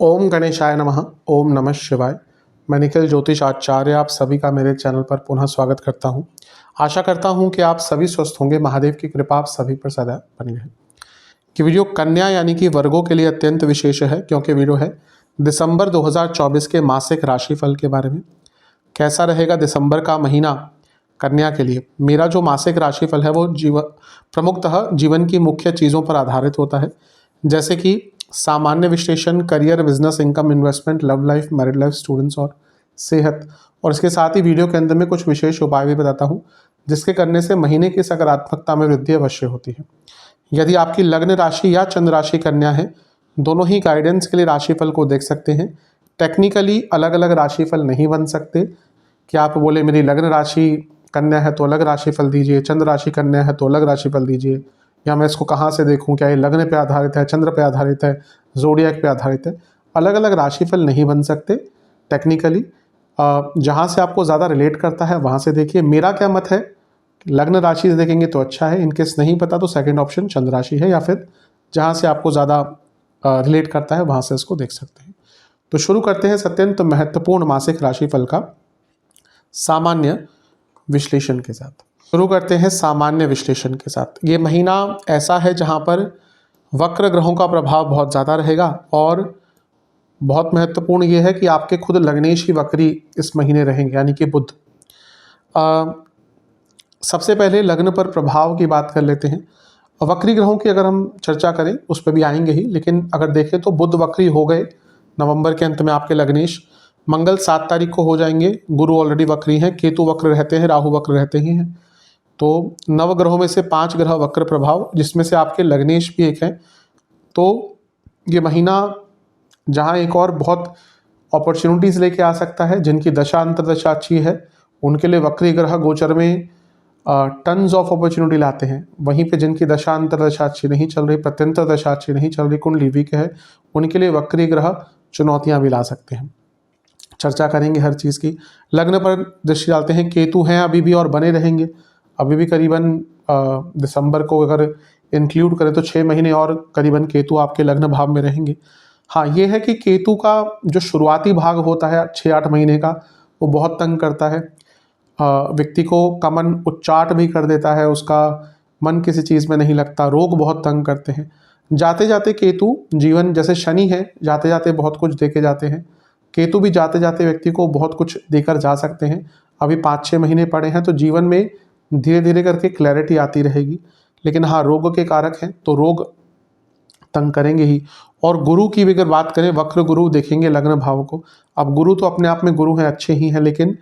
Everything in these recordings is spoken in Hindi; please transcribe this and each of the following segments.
ओम गणेशाय नमः। ओम नमः शिवाय। मैं निखिल ज्योतिष आचार्य आप सभी का मेरे चैनल पर पुनः स्वागत करता हूं। आशा करता हूं कि आप सभी स्वस्थ होंगे। महादेव की कृपा आप सभी पर सदा बनी रहे। कि वीडियो कन्या यानी कि वर्गों के लिए अत्यंत विशेष है, क्योंकि वीडियो है दिसंबर 2024 के मासिक राशिफल के बारे में। कैसा रहेगा दिसंबर का महीना कन्या के लिए। मेरा जो मासिक राशिफल है वो प्रमुखतः जीवन की मुख्य चीज़ों पर आधारित होता है, जैसे कि सामान्य विश्लेषण, career, business, income, investment, love life, married life, students और सेहत। और इसके साथ ही वीडियो के अंदर में कुछ विशेष उपाय भी बताता हूँ, जिसके करने से महीने की सकारात्मकता में वृद्धि अवश्य होती है। यदि आपकी लग्न राशि या चंद्र राशि कन्या है, दोनों ही गाइडेंस के लिए राशिफल को देख सकते हैं। टेक्निकली अलग अलग राशिफल नहीं बन सकते कि आप बोले मेरी लग्न राशि कन्या है तो अलग राशिफल दीजिए, चंद्र राशि कन्या है तो अलग राशिफल दीजिए, या मैं इसको कहाँ से देखूं, क्या ये लग्न पे आधारित है, चंद्र पे आधारित है, ज़ोडिएक पे आधारित है। अलग अलग राशिफल नहीं बन सकते टेक्निकली। जहाँ से आपको ज़्यादा रिलेट करता है वहाँ से देखिए। मेरा क्या मत है, लग्न राशि से देखेंगे तो अच्छा है। इनकेस नहीं पता तो सेकंड ऑप्शन चंद्र राशि है, या फिर जहाँ से आपको ज़्यादा रिलेट करता है वहाँ से इसको देख सकते हैं। तो शुरू करते हैं अत्यंत महत्वपूर्ण मासिक राशिफल का सामान्य विश्लेषण के साथ। शुरू करते हैं सामान्य विश्लेषण के साथ। ये महीना ऐसा है जहाँ पर वक्र ग्रहों का प्रभाव बहुत ज़्यादा रहेगा, और बहुत महत्वपूर्ण ये है कि आपके खुद लग्नेश ही वक्री इस महीने रहेंगे, यानी कि बुध। सबसे पहले लग्न पर प्रभाव की बात कर लेते हैं। वक्री ग्रहों की अगर हम चर्चा करें उस पर भी आएंगे ही, लेकिन अगर देखें तो बुध वक्री हो गए नवंबर के अंत में आपके लग्नेश। मंगल 7 तारीख को हो जाएंगे। गुरु ऑलरेडी वक्री हैं, केतु वक्र रहते हैं, राहु वक्र रहते ही हैं। तो नव ग्रहों में से 5 ग्रह वक्र प्रभाव, जिसमें से आपके लग्नेश भी एक है। तो ये महीना जहाँ एक और बहुत अपॉर्चुनिटीज़ लेके आ सकता है। जिनकी दशा अंतरदशा अच्छी है उनके लिए वक्री ग्रह गोचर में टन्स ऑफ अपॉर्चुनिटी लाते हैं। वहीं पे जिनकी दशा अंतरदशा अच्छी नहीं चल रही, प्रत्यंतर दशा अच्छी नहीं चल रही, कुंडली वीक है, उनके लिए वक्री ग्रह चुनौतियाँ भी ला सकते हैं। चर्चा करेंगे हर चीज़ की। लग्न पर दृष्टि डालते हैं, केतु हैं अभी भी और बने रहेंगे अभी भी। करीबन दिसंबर को अगर इंक्लूड करें तो 6 महीने और करीबन केतु आपके लग्न भाव में रहेंगे। हाँ, ये है कि केतु का जो शुरुआती भाग होता है 6-8 महीने का, वो बहुत तंग करता है व्यक्ति को। का मन उच्चाट भी कर देता है, उसका मन किसी चीज़ में नहीं लगता, रोग बहुत तंग करते हैं। जाते जाते केतु जीवन, जैसे शनि है, जाते जाते बहुत कुछ देके जाते हैं। केतु भी जाते जाते व्यक्ति को बहुत कुछ देकर जा सकते हैं। अभी 5-6 महीने पड़े हैं, तो जीवन में धीरे धीरे करके क्लैरिटी आती रहेगी। लेकिन हाँ, रोग के कारक हैं तो रोग तंग करेंगे ही। और गुरु की भी अगर बात करें, वक्र गुरु देखेंगे लग्न भाव को। अब गुरु तो अपने आप में गुरु हैं, अच्छे ही हैं, लेकिन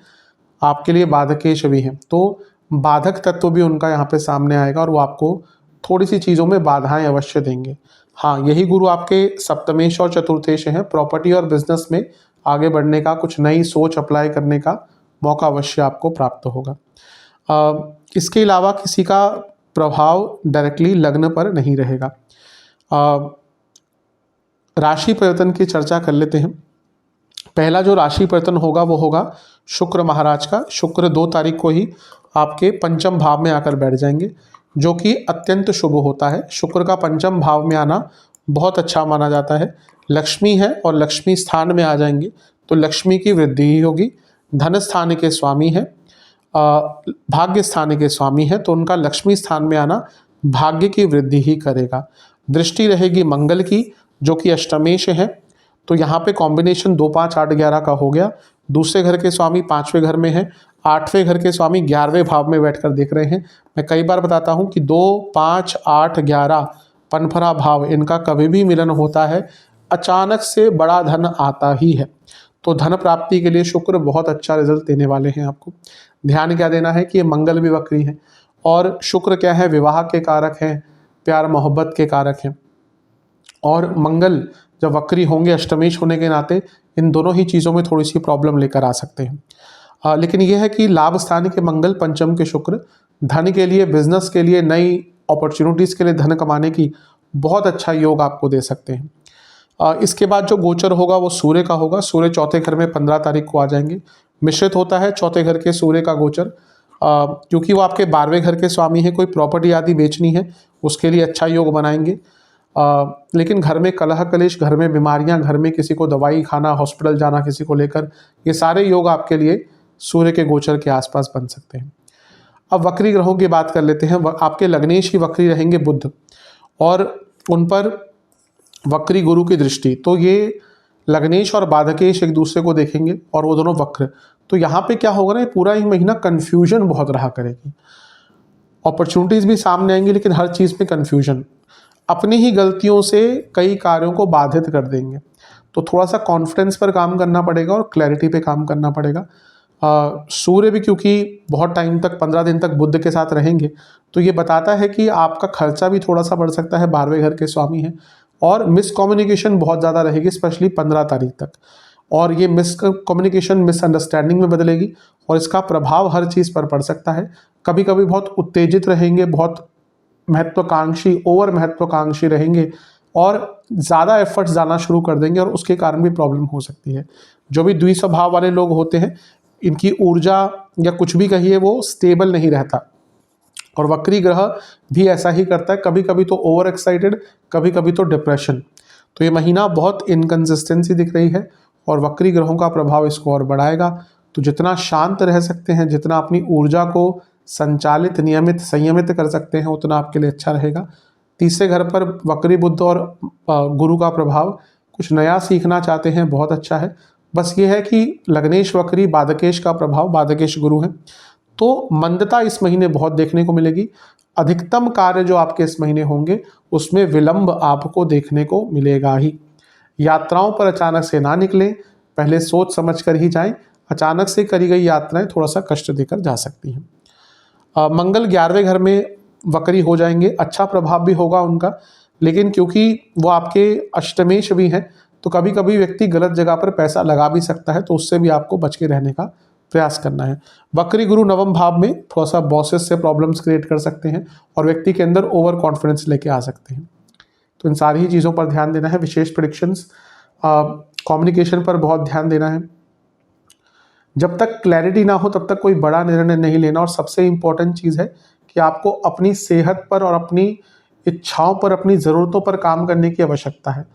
आपके लिए बाधकेश भी हैं। तो बाधक तत्व भी उनका यहाँ पे सामने आएगा, और वो आपको थोड़ी सी चीज़ों में बाधाएं अवश्य देंगे। हाँ, यही गुरु आपके सप्तमेश और चतुर्थेश हैं। प्रॉपर्टी और बिजनेस में आगे बढ़ने का, कुछ नई सोच अप्लाई करने का मौका अवश्य आपको प्राप्त होगा। इसके अलावा किसी का प्रभाव डायरेक्टली लग्न पर नहीं रहेगा। राशि परिवर्तन की चर्चा कर लेते हैं। पहला जो राशि परिवर्तन होगा वो होगा शुक्र महाराज का। शुक्र 2 तारीख को ही आपके पंचम भाव में आकर बैठ जाएंगे, जो कि अत्यंत शुभ होता है। शुक्र का पंचम भाव में आना बहुत अच्छा माना जाता है। लक्ष्मी है और लक्ष्मी स्थान में आ जाएंगे तो लक्ष्मी की वृद्धि ही होगी। धन स्थान के स्वामी है, भाग्य स्थान के स्वामी है, तो उनका लक्ष्मी स्थान में आना भाग्य की वृद्धि ही करेगा। दृष्टि रहेगी मंगल की, जो कि अष्टमेश है। तो यहाँ पे कॉम्बिनेशन 2, 5, 8, 11 का हो गया। दूसरे घर के स्वामी 5वें घर में है, 8वें घर के स्वामी 11वें भाव में बैठकर देख रहे हैं। मैं कई बार बताता हूँ कि 2, 5, 8, 11 पनफरा भाव, इनका कभी भी मिलन होता है अचानक से बड़ा धन आता ही है। तो धन प्राप्ति के लिए शुक्र बहुत अच्छा रिजल्ट देने वाले हैं आपको। ध्यान क्या देना है कि ये मंगल भी वक्री है, और शुक्र क्या है, विवाह के कारक हैं, प्यार मोहब्बत के कारक हैं। और मंगल जब वक्री होंगे अष्टमेश होने के नाते, इन दोनों ही चीज़ों में थोड़ी सी प्रॉब्लम लेकर आ सकते हैं। लेकिन यह है कि लाभ स्थान के मंगल, पंचम के शुक्र, धन के लिए, बिजनेस के लिए, नई अपॉर्चुनिटीज़ के लिए, धन कमाने की बहुत अच्छा योग आपको दे सकते हैं। इसके बाद जो गोचर होगा वो सूर्य का होगा। सूर्य 4थे घर में 15 तारीख को आ जाएंगे। मिश्रित होता है 4थे घर के सूर्य का गोचर, क्योंकि वो आपके 12वें घर के स्वामी हैं। कोई प्रॉपर्टी आदि बेचनी है उसके लिए अच्छा योग बनाएंगे। लेकिन घर में कलह कलेश, घर में बीमारियां, घर में किसी को दवाई खाना, हॉस्पिटल जाना किसी को लेकर, ये सारे योग आपके लिए सूर्य के गोचर के आसपास बन सकते हैं। अब वक्री ग्रहों की बात कर लेते हैं। आपके लग्नेश की वक्री रहेंगे बुध, और उन पर वक्री गुरु की दृष्टि, तो ये लग्नेश और बाधकेश एक दूसरे को देखेंगे और वो दोनों वक्र। तो यहाँ पे क्या होगा ना, ये पूरा ही महीना कन्फ्यूजन बहुत रहा करेगी। अपॉर्चुनिटीज़ भी सामने आएंगी, लेकिन हर चीज़ में कन्फ्यूजन, अपनी ही गलतियों से कई कार्यों को बाधित कर देंगे। तो थोड़ा सा कॉन्फिडेंस पर काम करना पड़ेगा और क्लैरिटी पे काम करना पड़ेगा। सूर्य भी क्योंकि बहुत टाइम तक 15 दिन तक बुध के साथ रहेंगे, तो ये बताता है कि आपका खर्चा भी थोड़ा सा बढ़ सकता है, 12वें घर के स्वामी हैं, और मिसकम्युनिकेशन बहुत ज़्यादा रहेगी, स्पेशली 15 तारीख तक। और ये मिसकम्युनिकेशन मिसअंडरस्टैंडिंग में बदलेगी, और इसका प्रभाव हर चीज़ पर पड़ सकता है। कभी कभी बहुत उत्तेजित रहेंगे, बहुत महत्वाकांक्षी, ओवर महत्वाकांक्षी रहेंगे, और ज़्यादा एफर्ट्स डालना शुरू कर देंगे, और उसके कारण भी प्रॉब्लम हो सकती है। जो भी द्विस्वभाव वाले लोग होते हैं, इनकी ऊर्जा या कुछ भी कहिए वो स्टेबल नहीं रहता, और वक्री ग्रह भी ऐसा ही करता है, कभी कभी तो ओवर एक्साइटेड, कभी कभी तो डिप्रेशन। तो ये महीना बहुत इनकन्सिस्टेंसी दिख रही है, और वक्री ग्रहों का प्रभाव इसको और बढ़ाएगा। तो जितना शांत रह सकते हैं, जितना अपनी ऊर्जा को संचालित, नियमित, संयमित कर सकते हैं, उतना आपके लिए अच्छा रहेगा। तीसरे घर पर वक्री बुध और गुरु का प्रभाव, कुछ नया सीखना चाहते हैं, बहुत अच्छा है। बस ये है कि लग्नेश वक्री, बाधकेश का प्रभाव, बाधकेश गुरु है, तो मंदता इस महीने बहुत देखने को मिलेगी। अधिकतम कार्य जो आपके इस महीने होंगे उसमें विलंब आपको देखने को मिलेगा ही। यात्राओं पर अचानक से ना निकलें, पहले सोच समझ कर ही जाएं। अचानक से करी गई यात्राएं थोड़ा सा कष्ट देकर जा सकती हैं। मंगल 11वें घर में वक्री हो जाएंगे, अच्छा प्रभाव भी होगा उनका, लेकिन क्योंकि वो आपके अष्टमेश भी हैं, तो कभी कभी व्यक्ति गलत जगह पर पैसा लगा भी सकता है, तो उससे भी आपको बच के रहने का प्रयास करना है। वक्री गुरु नवम भाव में थोड़ा सा बॉसेस से प्रॉब्लम्स क्रिएट कर सकते हैं, और व्यक्ति के अंदर ओवर कॉन्फिडेंस लेके आ सकते हैं। तो इन सारी ही चीज़ों पर ध्यान देना है। विशेष प्रेडिक्शंस, कम्युनिकेशन पर बहुत ध्यान देना है। जब तक क्लैरिटी ना हो तब तक कोई बड़ा निर्णय नहीं लेना, और सबसे इम्पोर्टेंट चीज़ है कि आपको अपनी सेहत पर और अपनी इच्छाओं पर, अपनी ज़रूरतों पर काम करने की आवश्यकता है।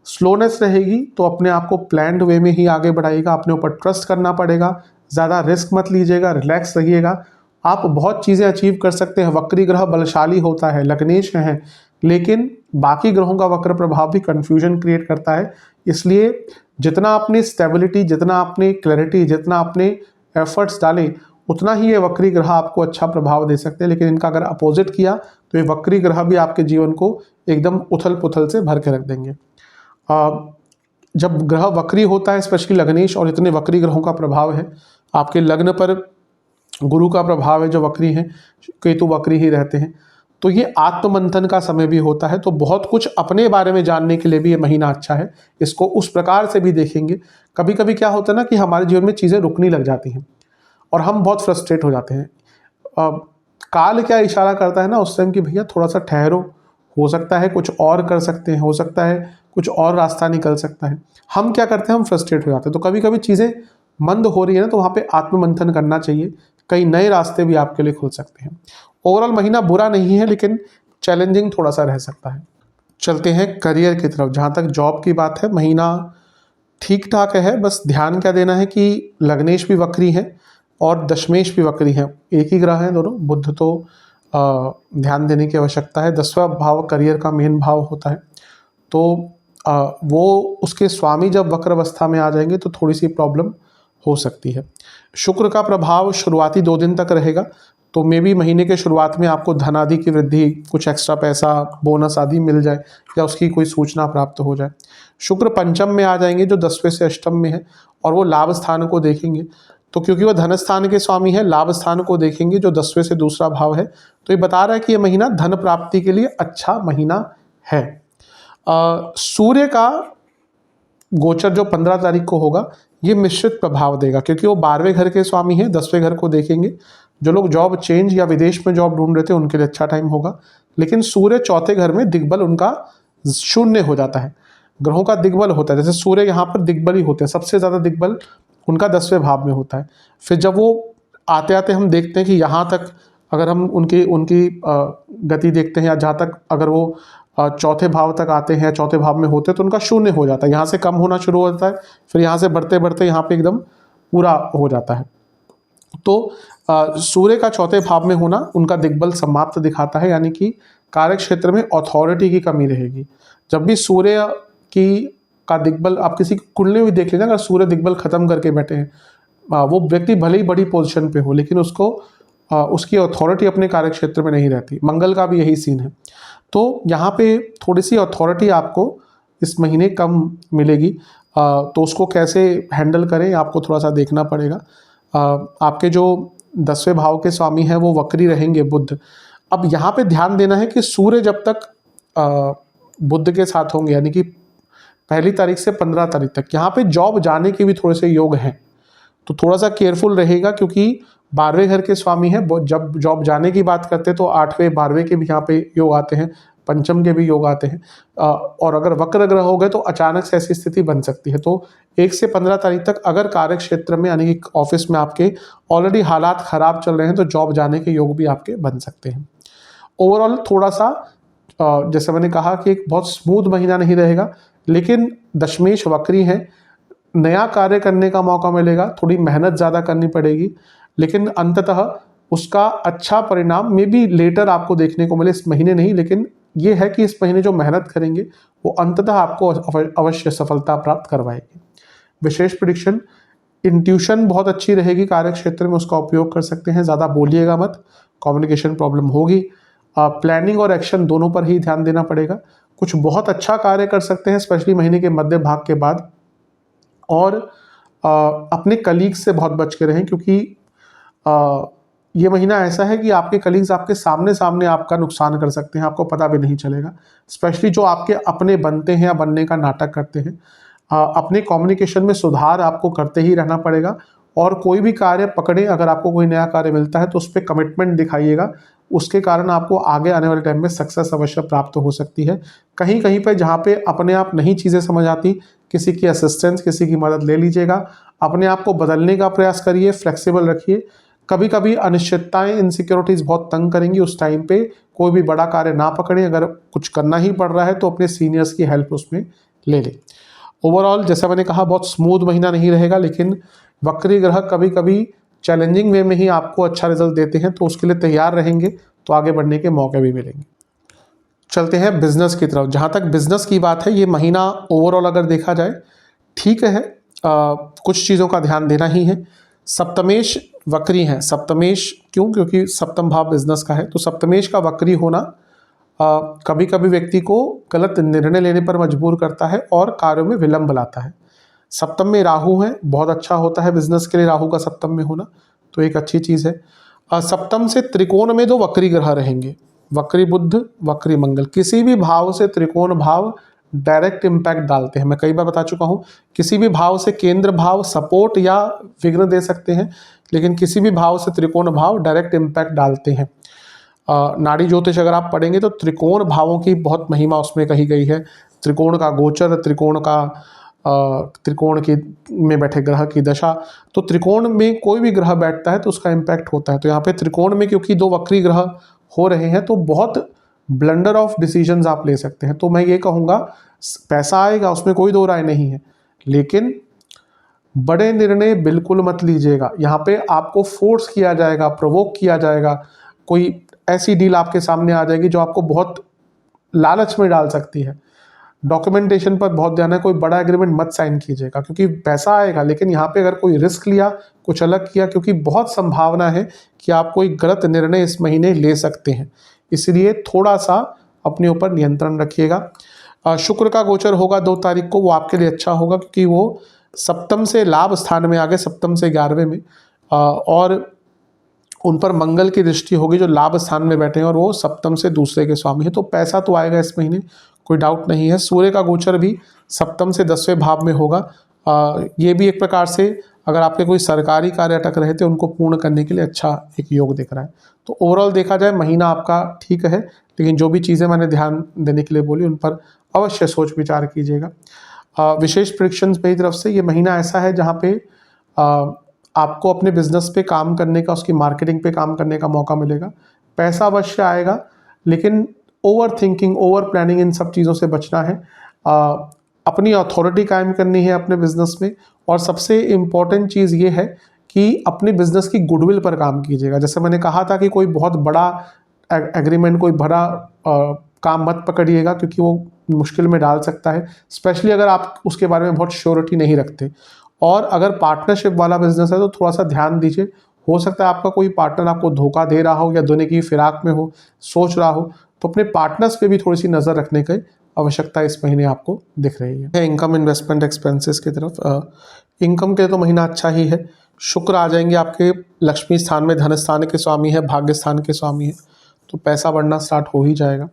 स्लोनेस रहेगी तो अपने आप को प्लान्ड वे में ही आगे बढ़ाइएगा, अपने ऊपर ट्रस्ट करना पड़ेगा, ज़्यादा रिस्क मत लीजिएगा, रिलैक्स रहिएगा। आप बहुत चीज़ें अचीव कर सकते हैं। वक्री ग्रह बलशाली होता है, लग्नेश है, लेकिन बाकी ग्रहों का वक्र प्रभाव भी कन्फ्यूजन क्रिएट करता है। इसलिए जितना आपने स्टेबिलिटी, जितना आपने क्लैरिटी, जितना आपने एफर्ट्स डालें, उतना ही ये वक्री ग्रह आपको अच्छा प्रभाव दे सकते हैं। लेकिन इनका अगर अपोजिट किया तो ये वक्री ग्रह भी आपके जीवन को एकदम उथल पुथल से भर के रख देंगे। जब ग्रह वक्री होता है, स्पेशली लग्नेश, और इतने वक्री ग्रहों का प्रभाव है, आपके लग्न पर गुरु का प्रभाव है जो वक्री हैं, केतु वक्री ही रहते हैं, तो ये आत्ममंथन का समय भी होता है। तो बहुत कुछ अपने बारे में जानने के लिए भी ये महीना अच्छा है। इसको उस प्रकार से भी देखेंगे। कभी कभी क्या होता है ना कि हमारे जीवन में चीज़ें रुकनी लग जाती हैं और हम बहुत फ्रस्ट्रेट हो जाते हैं। काल क्या इशारा करता है ना उस टाइम कि भैया थोड़ा सा ठहरो, हो सकता है कुछ और कर सकते हैं, हो सकता है कुछ और रास्ता निकल सकता है। हम क्या करते हैं, हम फ्रस्ट्रेट हो जाते हैं। तो कभी कभी चीज़ें मंद हो रही है ना, तो वहाँ पे आत्ममंथन करना चाहिए, कई नए रास्ते भी आपके लिए खुल सकते हैं। ओवरऑल महीना बुरा नहीं है, लेकिन चैलेंजिंग थोड़ा सा रह सकता है। चलते हैं करियर की तरफ। जहाँ तक जॉब की बात है, महीना ठीक ठाक है। बस ध्यान क्या देना है कि लग्नेश भी वक्री हैं और दशमेश भी वक्री हैं, एक ही ग्रह हैं दोनों। बुध तो ध्यान देने की आवश्यकता है। 10वां भाव करियर का मेन भाव होता है, तो वो उसके स्वामी जब वक्र अवस्था में आ जाएंगे तो थोड़ी सी प्रॉब्लम हो सकती है। शुक्र का प्रभाव शुरुआती 2 दिन तक रहेगा, तो मे भी महीने के शुरुआत में आपको धन आदि की वृद्धि, कुछ एक्स्ट्रा पैसा, बोनस आदि मिल जाए, या उसकी कोई सूचना प्राप्त हो जाए। शुक्र पंचम में आ जाएंगे जो 10वें से अष्टम में है, और वो लाभ स्थान को देखेंगे। तो क्योंकि वह धन स्थान के स्वामी है, लाभ स्थान को देखेंगे जो 10वें से दूसरा भाव है। तो ये बता रहा है कि ये महीना धन प्राप्ति के लिए अच्छा महीना है। सूर्य का गोचर जो 15 तारीख को होगा, ये मिश्रित प्रभाव देगा, क्योंकि वो 12वें घर के स्वामी हैं, 10वें घर को देखेंगे। जो लोग जॉब चेंज या विदेश में जॉब ढूंढ रहे थे उनके लिए अच्छा टाइम होगा। लेकिन सूर्य 4थे घर में दिग्बल उनका 0 हो जाता है। ग्रहों का दिग्बल होता है, जैसे सूर्य यहाँ पर दिग्बल ही होते हैं, सबसे ज़्यादा दिग्बल उनका 10वें भाव में होता है। फिर जब वो आते आते हम देखते हैं कि यहाँ तक अगर हम उनकी गति देखते हैं, या जहाँ तक अगर वो चौथे भाव तक आते हैं, चौथे भाव में होते हैं, तो उनका शून्य हो जाता है, यहाँ से कम होना शुरू हो जाता है, फिर यहाँ से बढ़ते बढ़ते यहाँ पे एकदम पूरा हो जाता है। तो सूर्य का चौथे भाव में होना उनका दिग्बल समाप्त दिखाता है, यानी कि कार्य क्षेत्र में अथॉरिटी की कमी रहेगी। जब भी सूर्य की का दिग्बल आप किसी कुंडली में देख लेना, अगर सूर्य दिग्बल खत्म करके बैठे हैं, वो व्यक्ति भले ही बड़ी पोजीशन पे हो लेकिन उसको उसकी अथॉरिटी अपने कार्य क्षेत्र में नहीं रहती। मंगल का भी यही सीन है। तो यहाँ पे थोड़ी सी अथॉरिटी आपको इस महीने कम मिलेगी, तो उसको कैसे हैंडल करें आपको थोड़ा सा देखना पड़ेगा। आपके जो 10वें भाव के स्वामी हैं वो वक्री रहेंगे बुध। अब यहाँ पे ध्यान देना है कि सूर्य जब तक बुध के साथ होंगे, यानी कि 1 तारीख से 15 तारीख तक, यहाँ पे जॉब जाने के भी थोड़े से योग हैं, तो थोड़ा सा केयरफुल रहेगा, क्योंकि 12वें घर के स्वामी हैं। जब जॉब जाने की बात करते हैं तो 8वें 12वें के भी यहाँ पे योग आते हैं, पंचम के भी योग आते हैं, और अगर वक्र ग्रह हो गए तो अचानक से ऐसी स्थिति बन सकती है। तो 1 से 15 तारीख तक अगर कार्य क्षेत्र में यानी कि ऑफिस में आपके ऑलरेडी हालात खराब चल रहे हैं तो जॉब जाने के योग भी आपके बन सकते हैं। ओवरऑल थोड़ा सा जैसे मैंने कहा कि एक बहुत स्मूथ महीना नहीं रहेगा, लेकिन दशमेश वक्री है, नया कार्य करने का मौका मिलेगा, थोड़ी मेहनत ज़्यादा करनी पड़ेगी, लेकिन अंततः उसका अच्छा परिणाम मे बी लेटर आपको देखने को मिले, इस महीने नहीं, लेकिन ये है कि इस महीने जो मेहनत करेंगे वो अंततः आपको अवश्य सफलता प्राप्त करवाएगी। विशेष प्रेडिक्शन, इंट्यूशन बहुत अच्छी रहेगी कार्य क्षेत्र में, उसका उपयोग कर सकते हैं, ज़्यादा बोलिएगा मत, कम्युनिकेशन प्रॉब्लम होगी। प्लानिंग और एक्शन दोनों पर ही ध्यान देना पड़ेगा। कुछ बहुत अच्छा कार्य कर सकते हैं स्पेशली महीने के मध्य भाग के बाद, और अपने कलीग्स से बहुत बच के रहें, क्योंकि ये महीना ऐसा है कि आपके कलीग्स आपके सामने सामने आपका नुकसान कर सकते हैं, आपको पता भी नहीं चलेगा। स्पेशली जो आपके अपने बनते हैं या बनने का नाटक करते हैं, अपने कम्युनिकेशन में सुधार आपको करते ही रहना पड़ेगा, और कोई भी कार्य पकड़े, अगर आपको कोई नया कार्य मिलता है तो उस पर कमिटमेंट दिखाइएगा, उसके कारण आपको आगे आने वाले टाइम में सक्सेस अवश्य प्राप्त हो सकती है। कहीं कहीं पे जहाँ पे अपने आप नहीं चीज़ें समझ आती, किसी की असिस्टेंस, किसी की मदद ले लीजिएगा, अपने आप को बदलने का प्रयास करिए, फ्लेक्सिबल रखिए। कभी कभी अनिश्चितताएं, इनसिक्योरिटीज़ बहुत तंग करेंगी, उस टाइम पे कोई भी बड़ा कार्य ना पकड़ें, अगर कुछ करना ही पड़ रहा है तो अपने सीनियर्स की हेल्प उसमें ले लें। ओवरऑल जैसा मैंने कहा बहुत स्मूथ महीना नहीं रहेगा, लेकिन वक्री ग्रह कभी कभी चैलेंजिंग वे में ही आपको अच्छा रिजल्ट देते हैं, तो उसके लिए तैयार रहेंगे तो आगे बढ़ने के मौके भी मिलेंगे। चलते हैं बिजनेस की तरफ। जहाँ तक बिजनेस की बात है, ये महीना ओवरऑल अगर देखा जाए ठीक है, कुछ चीज़ों का ध्यान देना ही है। सप्तमेश वक्री हैं, सप्तमेश क्यों? क्योंकि सप्तम भाव बिजनेस का है, तो सप्तमेश का वक्री होना कभी कभी व्यक्ति को गलत निर्णय लेने पर मजबूर करता है और कार्यों में विलंब लाता है। सप्तम में राहु है, बहुत अच्छा होता है बिजनेस के लिए राहु का सप्तम में होना, तो एक अच्छी चीज़ है। सप्तम से त्रिकोण में 2 वक्री ग्रह रहेंगे, वक्री बुध, वक्री मंगल। किसी भी भाव से त्रिकोण भाव डायरेक्ट इम्पैक्ट डालते हैं, मैं कई बार बता चुका हूँ। किसी भी भाव से केंद्र भाव सपोर्ट या विघ्न दे सकते हैं, लेकिन किसी भी भाव से त्रिकोण भाव डायरेक्ट इम्पैक्ट डालते हैं। नाड़ी ज्योतिष अगर आप पढ़ेंगे तो त्रिकोण भावों की बहुत महिमा उसमें कही गई है। त्रिकोण का गोचर, त्रिकोण की में बैठे ग्रह की दशा, तो त्रिकोण में कोई भी ग्रह बैठता है तो उसका इम्पैक्ट होता है। तो यहाँ पे त्रिकोण में क्योंकि 2 वक्री ग्रह हो रहे हैं तो बहुत ब्लंडर ऑफ डिसीजंस आप ले सकते हैं। तो मैं ये कहूँगा पैसा आएगा, उसमें कोई दो राय नहीं है, लेकिन बड़े निर्णय बिल्कुल मत लीजिएगा। यहाँ पे आपको फोर्स किया जाएगा, प्रोवोक किया जाएगा, कोई ऐसी डील आपके सामने आ जाएगी जो आपको बहुत लालच में डाल सकती है। डॉक्यूमेंटेशन पर बहुत ध्यान है, कोई बड़ा एग्रीमेंट मत साइन कीजिएगा, क्योंकि पैसा आएगा, लेकिन यहाँ पे अगर कोई रिस्क लिया, कुछ अलग किया, क्योंकि बहुत संभावना है कि आप कोई गलत निर्णय इस महीने ले सकते हैं, इसलिए थोड़ा सा अपने ऊपर नियंत्रण रखिएगा। शुक्र का गोचर होगा 2 तारीख को, वो आपके लिए अच्छा होगा, क्योंकि वो सप्तम से लाभ स्थान में आ गए, सप्तम से 11वें में, और उन पर मंगल की दृष्टि होगी जो लाभ स्थान में बैठे हैं, और वो सप्तम से दूसरे के स्वामी है, तो पैसा तो आएगा इस महीने, कोई डाउट नहीं है। सूर्य का गोचर भी सप्तम से 10वें भाव में होगा। ये भी एक प्रकार से अगर आपके कोई सरकारी कार्य अटक रहे थे उनको पूर्ण करने के लिए अच्छा एक योग दिख रहा है। तो ओवरऑल देखा जाए महीना आपका ठीक है, लेकिन जो भी चीज़ें मैंने ध्यान देने के लिए बोली उन पर अवश्य सोच विचार कीजिएगा। विशेष प्रेडिक्शंस मेरी तरफ से, ये महीना ऐसा है जहाँ पे आपको अपने बिजनेस पे काम करने का, उसकी मार्केटिंग पे काम करने का मौका मिलेगा। पैसा अवश्य आएगा, लेकिन ओवर थिंकिंग, ओवर प्लानिंग, इन सब चीज़ों से बचना है। अपनी अथॉरिटी कायम करनी है अपने बिजनेस में। और सबसे इम्पॉर्टेंट चीज़ ये है कि अपने बिजनेस की गुडविल पर काम कीजिएगा। जैसे मैंने कहा था कि कोई बहुत बड़ा एग्रीमेंट, कोई बड़ा काम मत पकड़िएगा, क्योंकि वो मुश्किल में डाल सकता है, स्पेशली अगर आप उसके बारे में बहुत श्योरिटी नहीं रखते। और अगर पार्टनरशिप वाला बिजनेस है तो थोड़ा सा ध्यान दीजिए, हो सकता है आपका कोई पार्टनर आपको धोखा दे रहा हो या देने की फिराक में हो, सोच रहा हो, तो अपने पार्टनर्स पे भी थोड़ी सी नज़र रखने की आवश्यकता इस महीने आपको दिख रही है। इनकम, इन्वेस्टमेंट, एक्सपेंसेस की तरफ, इनकम के लिए तो महीना अच्छा ही है। शुक्र आ जाएंगे आपके लक्ष्मी स्थान में, धन स्थान के स्वामी है, भाग्य स्थान के स्वामी है, तो पैसा बढ़ना स्टार्ट हो ही जाएगा।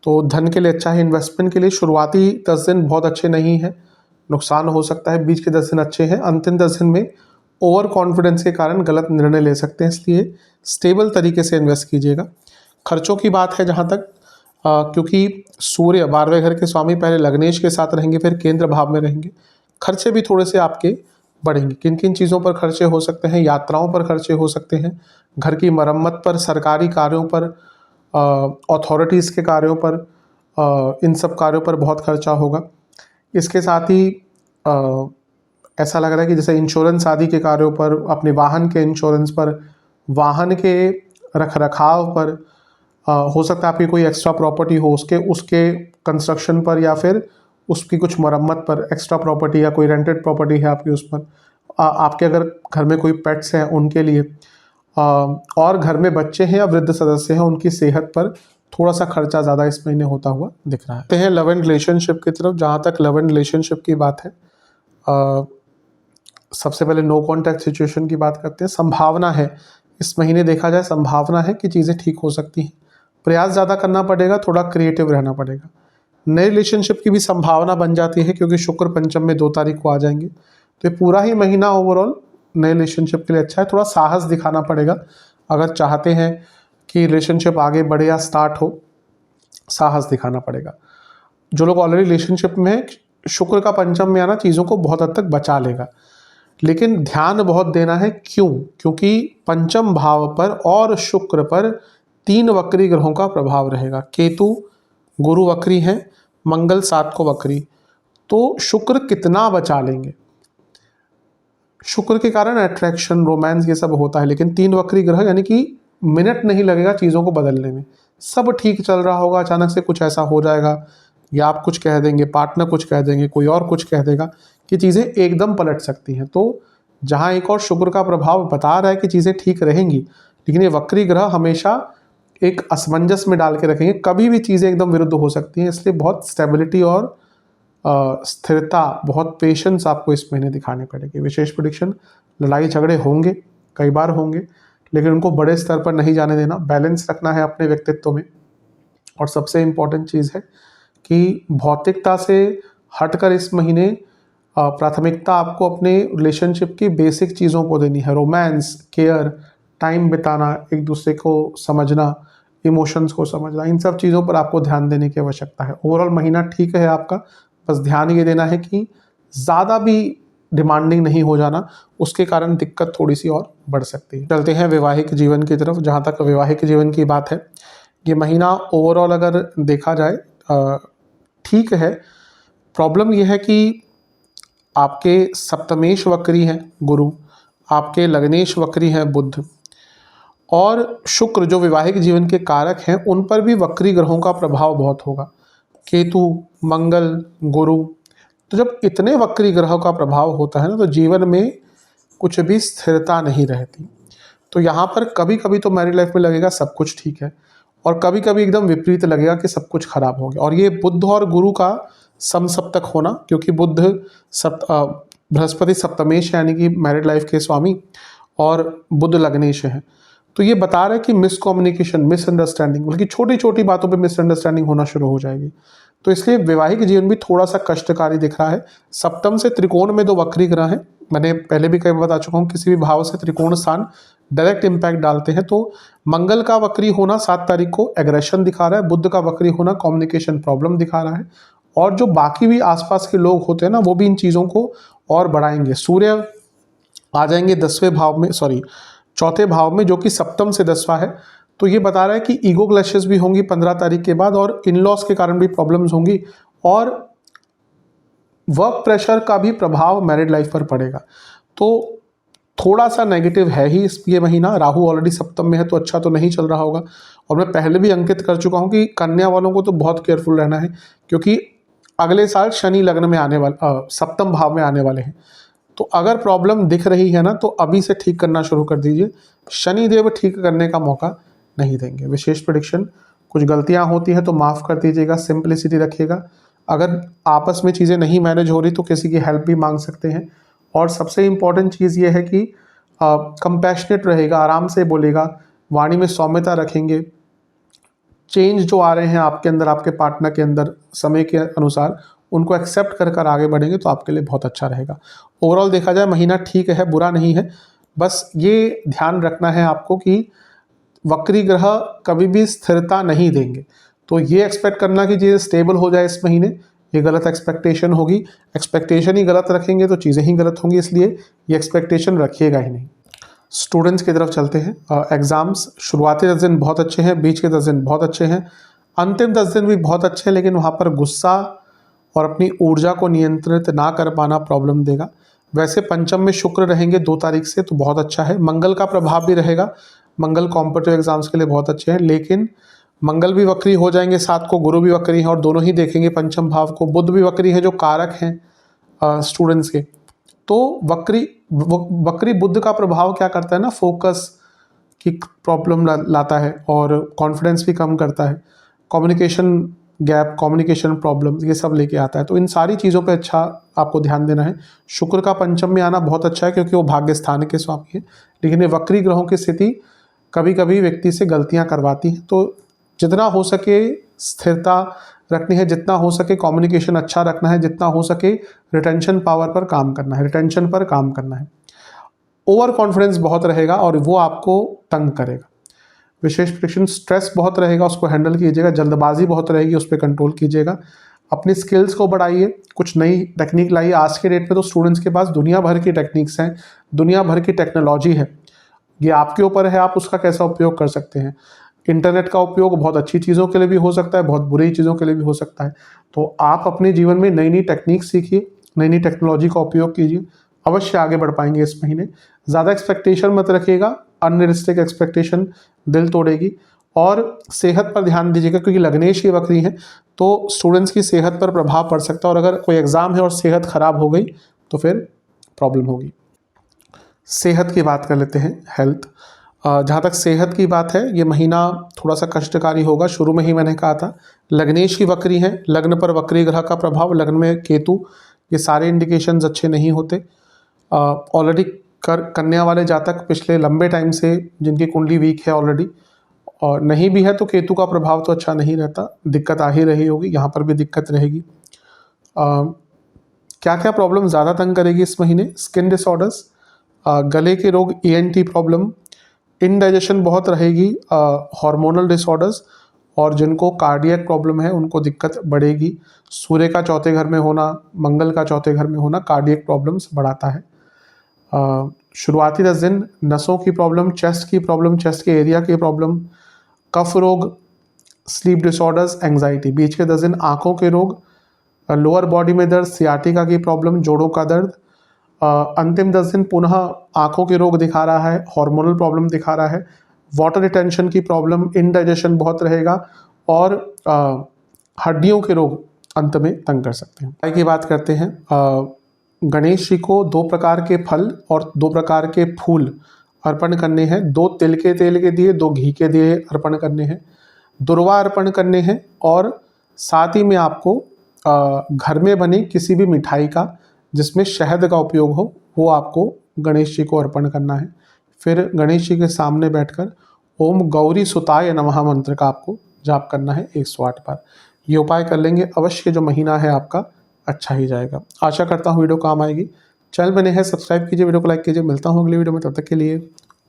तो धन के लिए अच्छा है। इन्वेस्टमेंट के लिए शुरुआती 10 दिन बहुत अच्छे नहीं है, नुकसान हो सकता है। बीच के 10 दिन अच्छे हैं, अंतिम 10 दिन में ओवर कॉन्फिडेंस के कारण गलत निर्णय ले सकते हैं, इसलिए स्टेबल तरीके से इन्वेस्ट कीजिएगा। खर्चों की बात है जहाँ तक, क्योंकि सूर्य 12वें घर के स्वामी पहले लग्नेश के साथ रहेंगे, फिर केंद्र भाव में रहेंगे, खर्चे भी थोड़े से आपके बढ़ेंगे। किन किन चीज़ों पर खर्चे हो सकते हैं? यात्राओं पर खर्चे हो सकते हैं, घर की मरम्मत पर, सरकारी कार्यों पर, अथॉरिटीज़ के कार्यों पर, इन सब कार्यों पर बहुत खर्चा होगा। इसके साथ ही ऐसा लग रहा है कि जैसे इंश्योरेंस आदि के कार्यों पर, अपने वाहन के इंश्योरेंस पर, वाहन के रख रखाव पर, हो सकता है आपकी कोई एक्स्ट्रा प्रॉपर्टी हो, उसके कंस्ट्रक्शन पर, या फिर उसकी कुछ मरम्मत पर, एक्स्ट्रा प्रॉपर्टी या कोई रेंटेड प्रॉपर्टी है आपकी, उस पर, आपके अगर घर में कोई पेट्स हैं उनके लिए, और घर में बच्चे हैं या वृद्ध सदस्य हैं उनकी सेहत पर थोड़ा सा खर्चा ज़्यादा इस महीने होता हुआ दिख रहा है। तो है लव एंड रिलेशनशिप की तरफ। जहाँ तक लव एंड रिलेशनशिप की बात है, सबसे पहले नो कॉन्टैक्ट सिचुएशन की बात करते हैं। संभावना है इस महीने, देखा जाए संभावना है कि चीज़ें ठीक हो सकती हैं। प्रयास ज़्यादा करना पड़ेगा, थोड़ा क्रिएटिव रहना पड़ेगा। नए रिलेशनशिप की भी संभावना बन जाती है, क्योंकि शुक्र पंचम में 2 तारीख को आ जाएंगे, तो ये पूरा ही महीना ओवरऑल नए रिलेशनशिप के लिए अच्छा है। थोड़ा साहस दिखाना पड़ेगा अगर चाहते हैं कि रिलेशनशिप आगे बढ़े या स्टार्ट हो, साहस दिखाना पड़ेगा। जो लोग ऑलरेडी रिलेशनशिप में हैं, शुक्र का पंचम में आना चीज़ों को बहुत हद तक बचा लेगा, लेकिन ध्यान बहुत देना है। क्यों? क्योंकि पंचम भाव पर और शुक्र पर 3 वक्री ग्रहों का प्रभाव रहेगा। केतु, गुरु वक्री हैं, मंगल 7 को वक्री, तो शुक्र कितना बचा लेंगे? शुक्र के कारण अट्रैक्शन, रोमांस, ये सब होता है, लेकिन 3 वक्री ग्रह यानी कि मिनट नहीं लगेगा चीज़ों को बदलने में। सब ठीक चल रहा होगा, अचानक से कुछ ऐसा हो जाएगा, या आप कुछ कह देंगे, पार्टनर कुछ कह देंगे, कोई और कुछ कह देगा, कि चीज़ें एकदम पलट सकती हैं। तो जहाँ एक और शुक्र का प्रभाव बता रहा है कि चीज़ें ठीक रहेंगी, लेकिन ये वक्री ग्रह हमेशा एक असमंजस में डाल के रखेंगे, कभी भी चीज़ें एकदम विरुद्ध हो सकती हैं। इसलिए बहुत स्टेबिलिटी और स्थिरता, बहुत पेशेंस आपको इस महीने दिखाने पड़ेगी। विशेष प्रेडिक्शन, लड़ाई झगड़े होंगे, कई बार होंगे, लेकिन उनको बड़े स्तर पर नहीं जाने देना, बैलेंस रखना है अपने व्यक्तित्व में। और सबसे इम्पॉर्टेंट चीज़ है कि भौतिकता से हटकर इस महीने प्राथमिकता आपको अपने रिलेशनशिप की बेसिक चीज़ों को देनी है। रोमांस, केयर, टाइम बिताना, एक दूसरे को समझना, इमोशंस को समझना, इन सब चीज़ों पर आपको ध्यान देने की आवश्यकता है। ओवरऑल महीना ठीक है आपका, बस ध्यान ये देना है कि ज़्यादा भी डिमांडिंग नहीं हो जाना, उसके कारण दिक्कत थोड़ी सी और बढ़ सकती है। चलते हैं वैवाहिक जीवन की तरफ। जहाँ तक वैवाहिक जीवन की बात है, ये महीना ओवरऑल अगर देखा जाए ठीक है। प्रॉब्लम यह है कि आपके सप्तमेश वक्री हैं गुरु, आपके लग्नेश वक्री हैं बुध, और शुक्र जो वैवाहिक जीवन के कारक हैं उन पर भी वक्री ग्रहों का प्रभाव बहुत होगा। केतु, मंगल, गुरु, तो जब इतने वक्री ग्रहों का प्रभाव होता है ना, तो जीवन में कुछ भी स्थिरता नहीं रहती। तो यहाँ पर कभी कभी तो मैरिड लाइफ में लगेगा सब कुछ ठीक है, और कभी कभी एकदम विपरीत लगेगा कि सब कुछ खराब हो गया। और ये बुध और गुरु का समसप्तक होना, क्योंकि बुध बृहस्पति सप्तमेश है यानी कि मैरिड लाइफ के स्वामी, और बुध लग्नेश है, तो ये बता रहा है कि मिसकम्युनिकेशन, मिसअंडरस्टैंडिंग, बल्कि छोटी छोटी बातों पे मिसअंडरस्टैंडिंग होना शुरू हो जाएगी। तो इसलिए वैवाहिक जीवन भी थोड़ा सा कष्टकारी दिख रहा है। सप्तम से त्रिकोण में 2 वक्री ग्रह हैं, मैंने पहले भी कई बार बता चुका हूँ, किसी भी भाव से त्रिकोण स्थान डायरेक्ट इम्पैक्ट डालते हैं। तो मंगल का वक्री होना 7 तारीख को एग्रेशन दिखा रहा है, बुध का वक्री होना कम्युनिकेशन प्रॉब्लम दिखा रहा है, और जो बाकी भी आसपास के लोग होते हैं ना, वो भी इन चीज़ों को और बढ़ाएंगे। सूर्य आ जाएंगे 10वें भाव में, सॉरी 4थे भाव में, जो कि सप्तम से 10वां है, तो ये बता रहा है कि ईगो क्लैशेस भी होंगी 15 तारीख के बाद, और इन लॉस के कारण भी प्रॉब्लम्स होंगी, और वर्क प्रेशर का भी प्रभाव मैरिड लाइफ पर पड़ेगा। तो थोड़ा सा नेगेटिव है ही ये महीना। राहु ऑलरेडी सप्तम में है, तो अच्छा तो नहीं चल रहा होगा। और मैं पहले भी अंकित कर चुका हूँ कि कन्या वालों को तो बहुत केयरफुल रहना है, क्योंकि अगले साल शनि लग्न में आने वाला, सप्तम भाव में आने वाले हैं। तो अगर प्रॉब्लम दिख रही है ना, तो अभी से ठीक करना शुरू कर दीजिए। शनिदेव ठीक करने का मौका नहीं देंगे। विशेष प्रेडिक्शन, कुछ गलतियां होती हैं तो माफ़ कर दीजिएगा, सिंपलिसिटी रखिएगा। अगर आपस में चीज़ें नहीं मैनेज हो रही तो किसी की हेल्प भी मांग सकते हैं। और सबसे इम्पॉर्टेंट चीज़ ये है कि कंपैशनेट रहेगा, आराम से बोलेगा, वाणी में सौम्यता रखेंगे। चेंज जो आ रहे हैं आपके अंदर, आपके पार्टनर के अंदर समय के अनुसार, उनको एक्सेप्ट कर कर आगे बढ़ेंगे तो आपके लिए बहुत अच्छा रहेगा। ओवरऑल देखा जाए महीना ठीक है, बुरा नहीं है। बस ये ध्यान रखना है आपको कि वक्री ग्रह कभी भी स्थिरता नहीं देंगे। तो ये एक्सपेक्ट करना कि चीज़ें स्टेबल हो जाए इस महीने, ये गलत एक्सपेक्टेशन होगी। एक्सपेक्टेशन ही गलत रखेंगे तो चीज़ें ही गलत होंगी, इसलिए ये एक्सपेक्टेशन रखिएगा ही नहीं। स्टूडेंट्स की तरफ चलते हैं। एग्ज़ाम्स शुरुआती 10 दिन बहुत अच्छे हैं, बीच के 10 दिन बहुत अच्छे हैं, अंतिम 10 दिन भी बहुत अच्छे हैं, लेकिन वहाँ पर गुस्सा और अपनी ऊर्जा को नियंत्रित ना कर पाना प्रॉब्लम देगा। वैसे पंचम में शुक्र रहेंगे 2 तारीख से, तो बहुत अच्छा है। मंगल का प्रभाव भी रहेगा, मंगल कॉम्पिटिटिव एग्जाम्स के लिए बहुत अच्छे हैं, लेकिन मंगल भी वक्री हो जाएंगे, 7 को गुरु भी वक्री है, और दोनों ही देखेंगे पंचम भाव को। बुध भी वक्री है, जो कारक हैं स्टूडेंट्स के। तो वक्री बुध का प्रभाव क्या करता है ना, फोकस की प्रॉब्लम लाता है, और कॉन्फिडेंस भी कम करता है, कम्युनिकेशन गैप, कम्युनिकेशन प्रॉब्लम, ये सब लेके आता है। तो इन सारी चीज़ों पे अच्छा आपको ध्यान देना है। शुक्र का पंचम में आना बहुत अच्छा है, क्योंकि वो भाग्य स्थान के स्वामी है, लेकिन ये वक्री ग्रहों की स्थिति कभी कभी व्यक्ति से गलतियां करवाती हैं। तो जितना हो सके स्थिरता रखनी है, जितना हो सके कम्युनिकेशन अच्छा रखना है, जितना हो सके रिटेंशन पावर पर काम करना है, रिटेंशन पर काम करना है। ओवर कॉन्फिडेंस बहुत रहेगा और वो आपको तंग करेगा। विशेष प्रेडिक्शन, स्ट्रेस बहुत रहेगा, उसको हैंडल कीजिएगा। जल्दबाजी बहुत रहेगी, उस पर कंट्रोल कीजिएगा। अपनी स्किल्स को बढ़ाइए, कुछ नई टेक्निक लाइए। आज के डेट में तो स्टूडेंट्स के पास दुनिया भर की टेक्निक्स हैं, दुनिया भर की टेक्नोलॉजी है। ये आपके ऊपर है, आप उसका कैसा उपयोग कर सकते हैं। इंटरनेट का उपयोग बहुत अच्छी चीज़ों के लिए भी हो सकता है, बहुत बुरी चीज़ों के लिए भी हो सकता है। तो आप अपने जीवन में नई नई टेक्निक सीखिए, नई नई टेक्नोलॉजी का उपयोग कीजिए, अवश्य आगे बढ़ पाएंगे इस महीने। ज़्यादा एक्सपेक्टेशन मत रखिएगा, अनरियलिस्टिक एक्सपेक्टेशन दिल तोड़ेगी। और सेहत पर ध्यान दीजिएगा, क्योंकि लग्नेश की वक्री है, तो स्टूडेंट्स की सेहत पर प्रभाव पड़ सकता है, और अगर कोई एग्ज़ाम है और सेहत खराब हो गई तो फिर प्रॉब्लम होगी। सेहत की बात कर लेते हैं, हेल्थ। जहाँ तक सेहत की बात है, ये महीना थोड़ा सा कष्टकारी होगा। शुरू में ही मैंने कहा था, लग्नेश की वक्री है, लग्न पर वक्री ग्रह का प्रभाव, लग्न में केतु, ये सारे इंडिकेशंस अच्छे नहीं होते। ऑलरेडी कन्या वाले जातक पिछले लंबे टाइम से जिनकी कुंडली वीक है ऑलरेडी, और नहीं भी है तो केतु का प्रभाव तो अच्छा नहीं रहता, दिक्कत आ ही रही होगी, यहाँ पर भी दिक्कत रहेगी। क्या क्या प्रॉब्लम ज़्यादा तंग करेगी इस महीने? स्किन डिसऑर्डर्स, गले के रोग, ENT प्रॉब्लम, इनडाइजेशन बहुत रहेगी, हार्मोनल डिसऑर्डर्स, और जिनको कार्डियक प्रॉब्लम है उनको दिक्कत बढ़ेगी। सूर्य का चौथे घर में होना, मंगल का चौथे घर में होना कार्डियक प्रॉब्लम्स बढ़ाता है। शुरुआती 10 दिन नसों की प्रॉब्लम, चेस्ट की प्रॉब्लम, चेस्ट के एरिया की प्रॉब्लम, कफ रोग, स्लीप डिसऑर्डर्स, एंग्जाइटी। बीच के 10 दिन आँखों के रोग, लोअर बॉडी में दर्द, सियाटिका की प्रॉब्लम, जोड़ों का दर्द। अंतिम 10 दिन पुनः आँखों के रोग दिखा रहा है, हार्मोनल प्रॉब्लम दिखा रहा है, वाटर रिटेंशन की प्रॉब्लम, इनडाइजेशन बहुत रहेगा, और हड्डियों के रोग अंत में तंग कर सकते हैं। उपाय की बात करते हैं। गणेश जी को 2 प्रकार के फल और 2 प्रकार के फूल अर्पण करने हैं। 2 तिल के तेल के दिए, 2 घी के दिए अर्पण करने हैं, दुर्वा अर्पण करने हैं, और साथ ही में आपको घर में बने किसी भी मिठाई का जिसमें शहद का उपयोग हो, वो आपको गणेश जी को अर्पण करना है। फिर गणेश जी के सामने बैठकर ओम गौरी सुताय नमः मंत्र का आपको जाप करना है 108 बार। ये उपाय कर लेंगे, अवश्य जो महीना है आपका अच्छा ही जाएगा। आशा करता हूँ वीडियो काम आएगी। चैनल बने हैं, सब्सक्राइब कीजिए, वीडियो को लाइक कीजिए। मिलता हूँ अगली वीडियो में, तब तक के लिए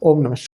ओम नमः शिवाय।